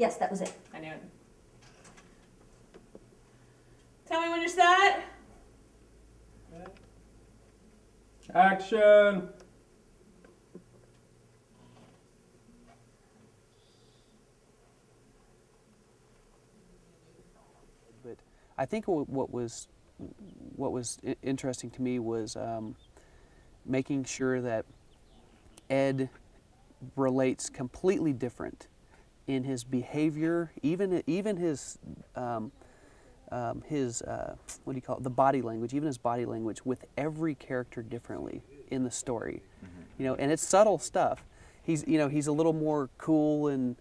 Yes, that was it. I knew it. Tell me when you're set. Action! But I think what was interesting to me was making sure that Ed relates completely different in his behavior, even his what do you call it, the body language, even his body language, with every character differently in the story. You know, and it's subtle stuff. He's a little more cool and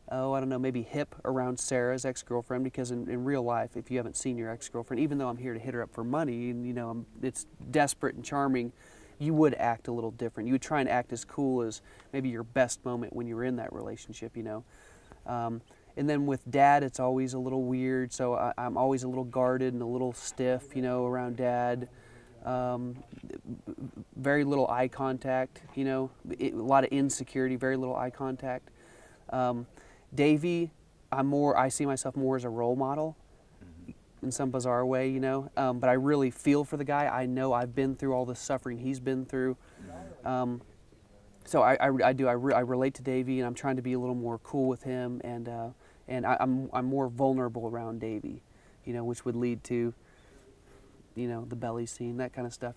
I don't know, maybe hip around Sarah's ex-girlfriend, because in real life, if you haven't seen your ex-girlfriend, even though I'm here to hit her up for money, and it's desperate and charming, you would act a little different. You would try and act as cool as maybe your best moment when you were in that relationship, And then with Dad, it's always a little weird, so I'm always a little guarded and a little stiff, around Dad. Very little eye contact, a lot of insecurity, very little eye contact. Davey, I see myself more as a role model in some bizarre way, but I really feel for the guy. I know I've been through all the suffering he's been through. So I relate to Davey, and I'm trying to be a little more cool with him, and I'm more vulnerable around Davey, which would lead to, the belly scene, that kind of stuff,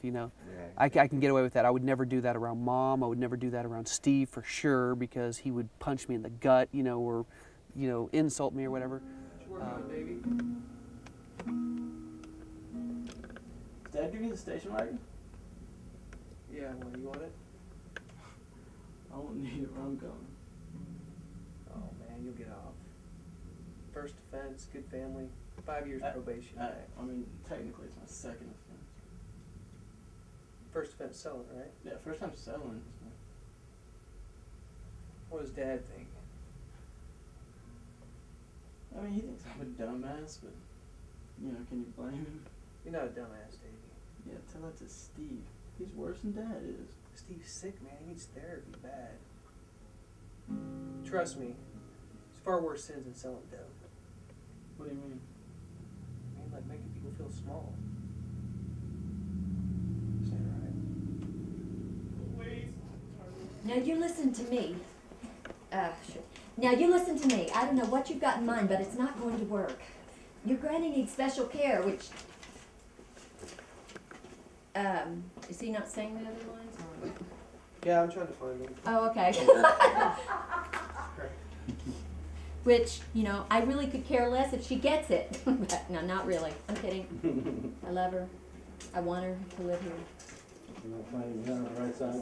I can get away with that. I would never do that around Mom. I would never do that around Steve for sure, because he would punch me in the gut, or, insult me or whatever. Baby. Did Dad give you the station wagon? Yeah, well, you want it? I won't need it when I'm going. Oh man, you'll get off. First offense, good family, 5 years probation. I mean, technically it's my second offense. First offense selling, right? Yeah, first time selling. What does Dad think? I mean, he thinks I'm a dumbass, but, can you blame him? You're not a dumbass, Davey. Yeah, tell that to Steve. He's worse than Dad is. Steve's sick, man. He needs therapy bad. Trust me, it's far worse sins than selling dope. What do you mean? I mean, like making people feel small. Is that right? Now you listen to me. Now you listen to me. I don't know what you've got in mind, but it's not going to work. Your granny needs special care, which... is he not saying the other lines? Or... Yeah, I'm trying to find them. Oh, okay. Which, I really could care less if she gets it. But no, not really. I'm kidding. I love her. I want her to live here. You're not finding her on the right side?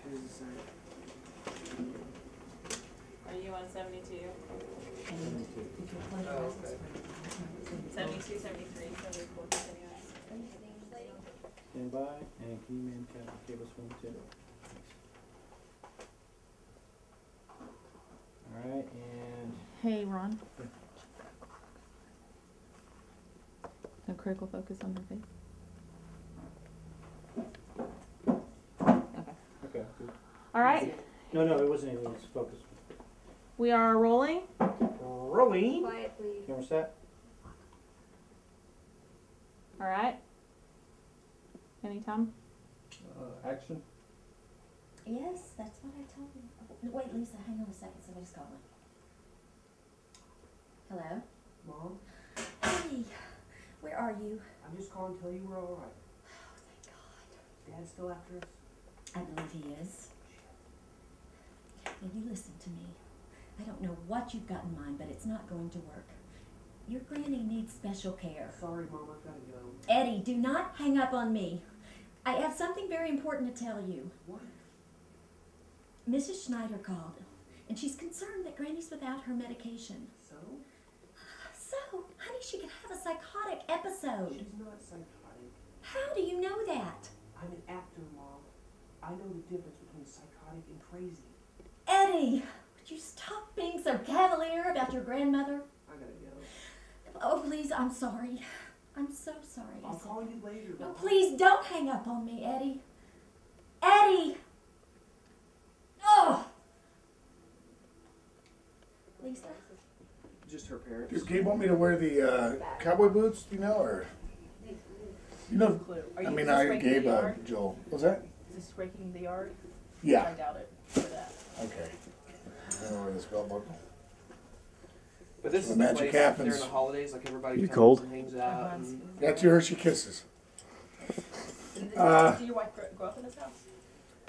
Here's the sign. Are you on 72? Oh, okay. 72, 73, 74, 79. Stand by, and can you man cable swing too? Alright, and... Hey, Ron. No critical focus on her face. Okay. Okay, good. All right. No, it wasn't anything, it's focus. We are rolling. Rolling. Quiet, please. Camera set. All right. Anytime. Action. Yes, that's what I told him. Oh, wait, Lisa, hang on a second. Somebody's calling. Hello? Mom, Hey, where are you? I'm just calling to tell you we're all right. Oh, thank God. Dad's still after us? I believe he is. Now you listen to me. I don't know what you've got in mind, but it's not going to work. Your granny needs special care. Sorry, Mom, I've got to go. Eddie, do not hang up on me. I have something very important to tell you. What? Mrs. Schneider called, and she's concerned that Granny's without her medication. So? So, honey, she could have a psychotic episode. She's not psychotic. How do you know that? I'm an actor, Mom. I know the difference between psychotic and crazy. Eddie, would you stop being so cavalier about your grandmother? I gotta go. Oh, please, I'm sorry. I'm so sorry. I'll call you later, No, Mom. please don't hang up on me, Eddie. Eddie! Oh! Lisa? Just her parents. Does Gabe want me to wear the cowboy boots? Do you know, or you know? Clue. Are I you mean, just I raking gave the yard? Joel. Was that? Is this raking the yard? Yeah. I doubt it for that. Okay. I'm gonna wear this belt buckle. But this The is the magic place happens. during the holidays, like everybody You comes cold? and hangs out. And That's your Hershey Kisses. Did Uh, your wife grow up in this house?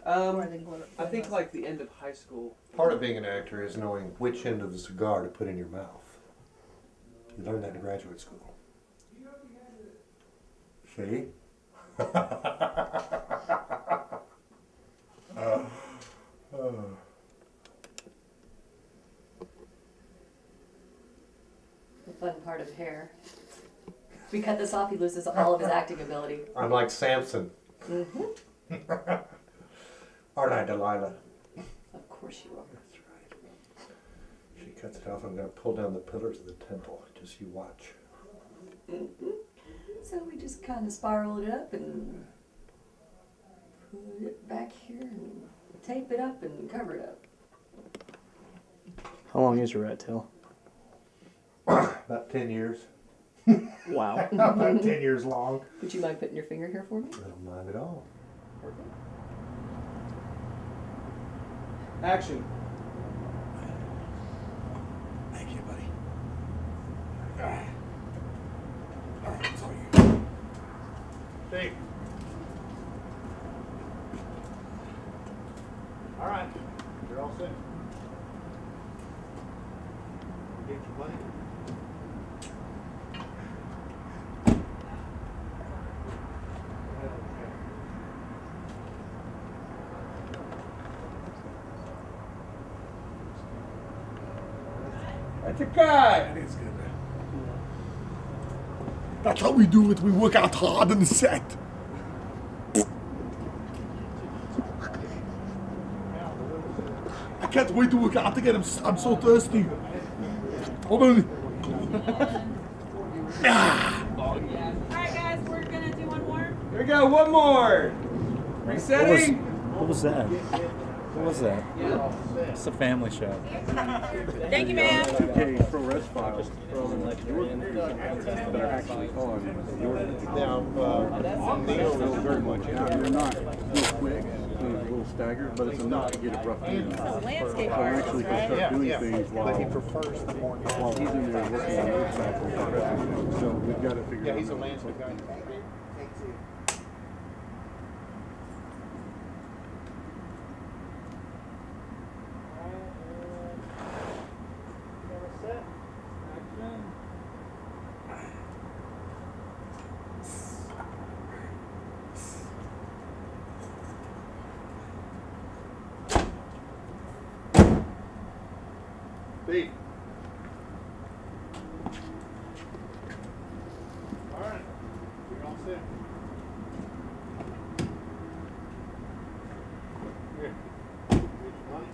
Um, Or they grew- I think like the end of high school. Part of being an actor is knowing which end of the cigar to put in your mouth. You learn that in graduate school. See? The fun part of hair. If we cut this off, he loses all of his acting ability. I'm like Samson. Mm-hmm. Aren't I, Delilah? Of course you are. That's right. She cuts it off. I'm going to pull down the pillars of the temple. Just you watch. Mm-hmm. So we just kind of spiral it up and put it back here and tape it up and cover it up. How long is your rat tail? About 10 years. Wow. About 10 years long. Would you mind putting your finger here for me? I don't mind at all. Perfect. Action. Thank you, buddy. All right, it's all you. Dave. All right. You're all set. Get your money. That's a guy. That is good. That's how we do it. We work out hard on the set. I can't wait to work out again. I'm so thirsty. Hold on. Alright guys, we're gonna do one more. Here we go. One more. Resetting. What was that? What was that? It's a family show. Thank you, ma'am. Okay, ProRes files from Jordan that are actually on Jordan. Now, Neil knows very much. You're not real quick, a little staggered, but it's enough to get it rough in. Landscape So artist, actually can right? start doing things while he's in there working on those samples. So we've got to figure out. He's a landscape guy. Steve. All right, you're all set. Here. Here's your money.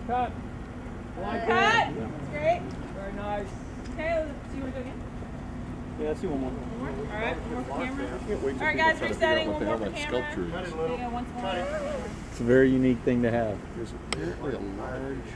Cut. Cut. That's great. Very nice. Okay, let's see what we're doing. Yeah, let's see one more. One more. All right, one more for camera. Can't wait till All right, people guys, try to figure out resetting. what One the more hell for that camera. sculpture is. There you go, once more. It's a very unique thing to have. There's apparently a large